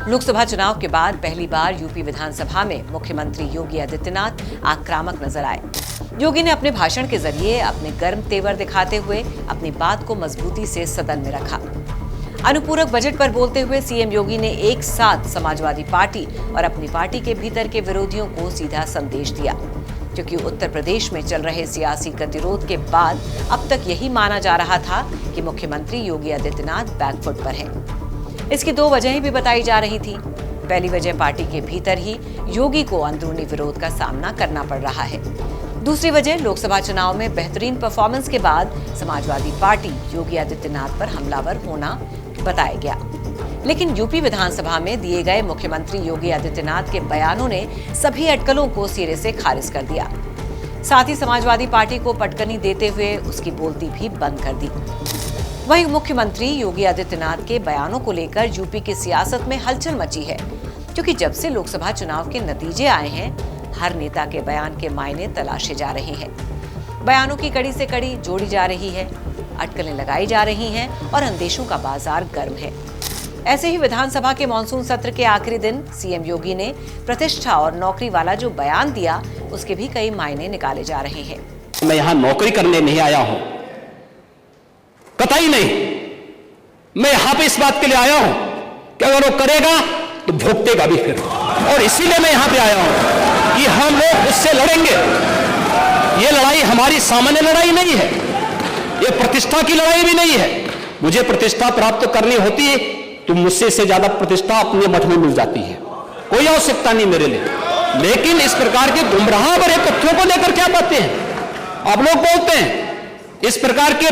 लोकसभा चुनाव के बाद पहली बार यूपी विधानसभा में मुख्यमंत्री योगी आदित्यनाथ आक्रामक नजर आए। योगी ने अपने भाषण के जरिए अपने गर्म तेवर दिखाते हुए अपनी बात को मजबूती से सदन में रखा। अनुपूरक बजट पर बोलते हुए सीएम योगी ने एक साथ समाजवादी पार्टी और अपनी पार्टी के भीतर के विरोधियों को सीधा संदेश दिया, क्योंकि उत्तर प्रदेश में चल रहे सियासी गतिरोध के बाद अब तक यही माना जा रहा था कि मुख्यमंत्री योगी आदित्यनाथ बैकफुट पर हैं। इसकी दो वजहें भी बताई जा रही थी। पहली वजह पार्टी के भीतर ही योगी को अंदरूनी विरोध का सामना करना पड़ रहा है। दूसरी वजह लोकसभा चुनाव में बेहतरीन परफॉर्मेंस के बाद समाजवादी पार्टी योगी आदित्यनाथ पर हमलावर होना बताया गया। लेकिन यूपी विधानसभा में दिए गए मुख्यमंत्री योगी आदित्यनाथ के बयानों ने सभी अटकलों को सिरे से खारिज कर दिया। साथ ही समाजवादी पार्टी को पटकनी देते हुए उसकी बोलती भी बंद कर दी। वहीं मुख्यमंत्री योगी आदित्यनाथ के बयानों को लेकर यूपी की सियासत में हलचल मची है, क्योंकि जब से लोकसभा चुनाव के नतीजे आए हैं, हर नेता के बयान के मायने तलाशे जा रहे हैं। बयानों की कड़ी से कड़ी जोड़ी जा रही है, अटकलें लगाई जा रही हैं और अंदेशों का बाजार गर्म है। ऐसे ही विधानसभा के मानसून सत्र के आखिरी दिन सीएम योगी ने प्रतिष्ठा और नौकरी वाला जो बयान दिया, उसके भी कई मायने निकाले जा रहे हैं। मैं यहाँ नौकरी करने नहीं आया हूं, कतई नहीं। मैं यहां पे इस बात के लिए आया हूं कि अगर वो करेगा तो भुगतेगा भी फिर, और इसीलिए मैं यहां पे आया हूं कि हम लोग उससे लड़ेंगे। ये लड़ाई हमारी सामान्य लड़ाई नहीं है, ये प्रतिष्ठा की लड़ाई भी नहीं है। मुझे प्रतिष्ठा प्राप्त करनी होती है तो मुझसे से ज्यादा प्रतिष्ठा अपने मठ में मिल जाती है, कोई आवश्यकता नहीं मेरे लिए। लेकिन इस प्रकार के गुमराह भरे तथ्यों को लेकर क्या बातें हैं आप लोग बोलते हैं, इस प्रकार के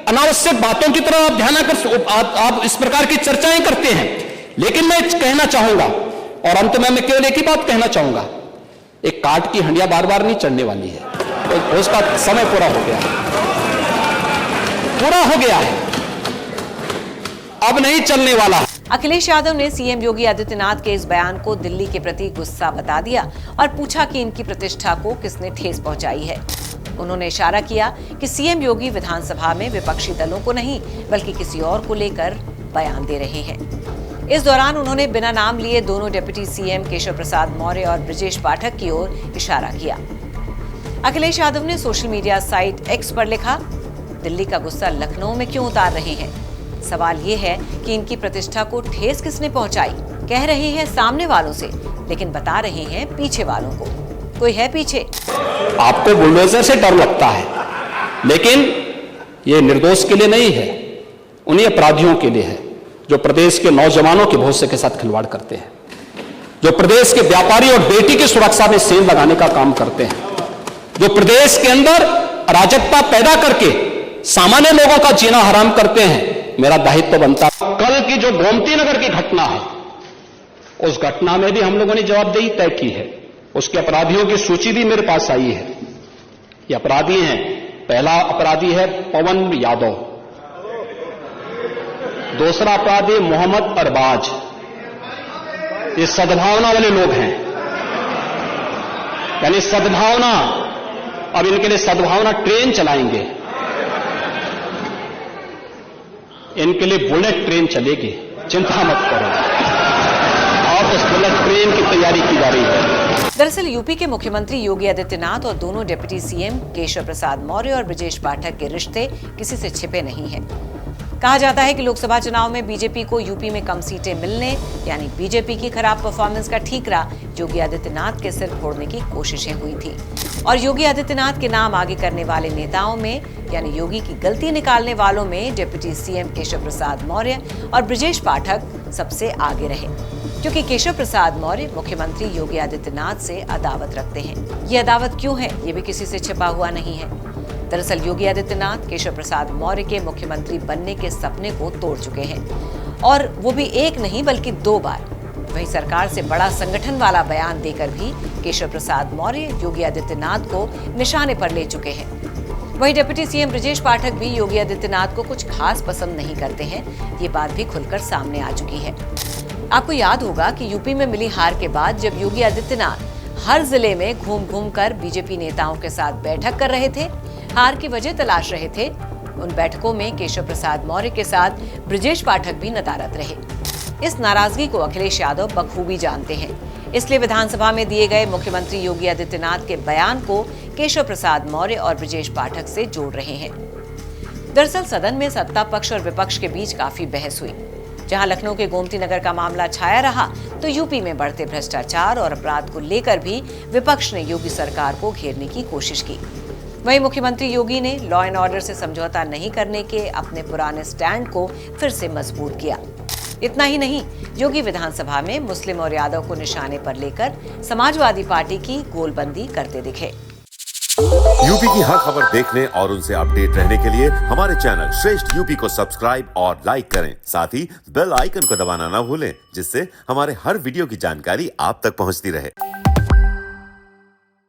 अनावश्यक बातों की तरफ आप ध्यान आप इस प्रकार की चर्चाएं करते हैं। लेकिन मैं कहना चाहूंगा, और अंत में मैं केवल एक ही बात कहना चाहूंगा, एक काट की हंडिया बार बार नहीं चढ़ने वाली है, तो उसका समय पूरा हो गया है, अब नहीं चलने वाला। अखिलेश यादव ने सीएम योगी आदित्यनाथ के इस बयान को दिल्ली के प्रति गुस्सा बता दिया और पूछा कि इनकी प्रतिष्ठा को किसने ठेस पहुंचाई है। उन्होंने इशारा किया कि सीएम योगी विधानसभा में विपक्षी दलों को नहीं बल्कि किसी और को लेकर बयान दे रहे हैं। इस दौरान उन्होंने बिना नाम लिए दोनों डिप्टी सीएम केशव प्रसाद मौर्य और ब्रजेश पाठक की ओर इशारा किया। अखिलेश यादव ने सोशल मीडिया साइट एक्स पर लिखा, दिल्ली का गुस्सा लखनऊ में क्यों उतार रहे हैं? सवाल ये है कि इनकी प्रतिष्ठा को ठेस किसने पहुंचाई? कह रहे हैं सामने वालों से, लेकिन बता रहे हैं पीछे वालों को। कोई है पीछे? आपको बुलडोजर से डर लगता है, लेकिन ये निर्दोष के लिए नहीं है, उन्हीं अपराधियों के लिए है जो प्रदेश के नौजवानों के भविष्य के साथ खिलवाड़ करते हैं, जो प्रदेश के व्यापारी और बेटी की सुरक्षा में सेंध लगाने का काम करते हैं, जो प्रदेश के अंदर अराजकता पैदा करके सामान्य लोगों का जीना हराम करते हैं। मेरा दायित्व बनता है। कल की जो गोमती नगर की घटना है, उस घटना में भी हम लोगों ने जवाबदेही तय की है। उसके अपराधियों की सूची भी मेरे पास आई है। ये अपराधी हैं, पहला अपराधी है पवन यादव, दूसरा अपराधी मोहम्मद अरबाज। ये सद्भावना वाले लोग हैं, यानी सद्भावना, अब इनके लिए सद्भावना ट्रेन चलाएंगे, इनके लिए बुलेट ट्रेन चलेगी, चिंता मत करो, और उस बुलेट ट्रेन की तैयारी की जा रही है। दरअसल यूपी के मुख्यमंत्री योगी आदित्यनाथ और दोनों डिप्टी सीएम केशव प्रसाद मौर्य और ब्रजेश पाठक के रिश्ते किसी से छिपे नहीं हैं। कहा जाता है कि लोकसभा चुनाव में बीजेपी को यूपी में कम सीटें मिलने, यानी बीजेपी की खराब परफॉर्मेंस का ठीकरा योगी आदित्यनाथ के सिर फोड़ने की कोशिशें हुई थी। और योगी आदित्यनाथ के नाम आगे करने वाले नेताओं में, यानी योगी की गलती निकालने वालों में डिप्टी सीएम केशव प्रसाद मौर्य और ब्रजेश पाठक सबसे आगे रहे, क्योंकि केशव प्रसाद मौर्य मुख्यमंत्री योगी आदित्यनाथ से अदावत रखते हैं। ये अदावत क्यों है, ये भी किसी से छिपा हुआ नहीं है। दरअसल योगी आदित्यनाथ केशव प्रसाद मौर्य के मुख्यमंत्री बनने के सपने को तोड़ चुके हैं, और वो भी एक नहीं बल्कि 2 बार। वहीं सरकार से बड़ा संगठन वाला बयान देकर भी केशव प्रसाद मौर्य योगी आदित्यनाथ को निशाने पर ले चुके हैं। वहीं डिप्टी सीएम ब्रजेश पाठक भी योगी आदित्यनाथ को कुछ खास पसंद नहीं करते हैं। ये बात भी खुलकर सामने आ चुकी है। आपको याद होगा कि यूपी में मिली हार के बाद जब योगी आदित्यनाथ हर जिले में घूम घूम कर बीजेपी नेताओं के साथ बैठक कर रहे थे, हार की वजह तलाश रहे थे, उन बैठकों में केशव प्रसाद मौर्य के साथ ब्रजेश पाठक भी नदारद रहे। इस नाराजगी को अखिलेश यादव बखूबी जानते हैं। इसलिए विधानसभा में दिए गए मुख्यमंत्री योगी आदित्यनाथ के बयान को केशव प्रसाद मौर्य और ब्रजेश पाठक से जोड़ रहे हैं। दरअसल सदन में सत्ता पक्ष और विपक्ष के बीच काफी बहस हुई। जहां लखनऊ के गोमती नगर का मामला छाया रहा, तो यूपी में बढ़ते भ्रष्टाचार और अपराध को लेकर भी विपक्ष ने योगी सरकार को घेरने की कोशिश की। वहीं मुख्यमंत्री योगी ने लॉ एंड ऑर्डर से समझौता नहीं करने के अपने पुराने स्टैंड को फिर से मजबूत किया। इतना ही नहीं, योगी विधानसभा में मुस्लिम और यादव को निशाने पर लेकर समाजवादी पार्टी की गोलबंदी करते दिखे। यूपी की हर खबर देखने और उनसे अपडेट रहने के लिए हमारे चैनल श्रेष्ठ यूपी को सब्सक्राइब और लाइक करें। साथ ही बेल आइकन को दबाना ना भूलें, जिससे हमारे हर वीडियो की जानकारी आप तक पहुंचती रहे।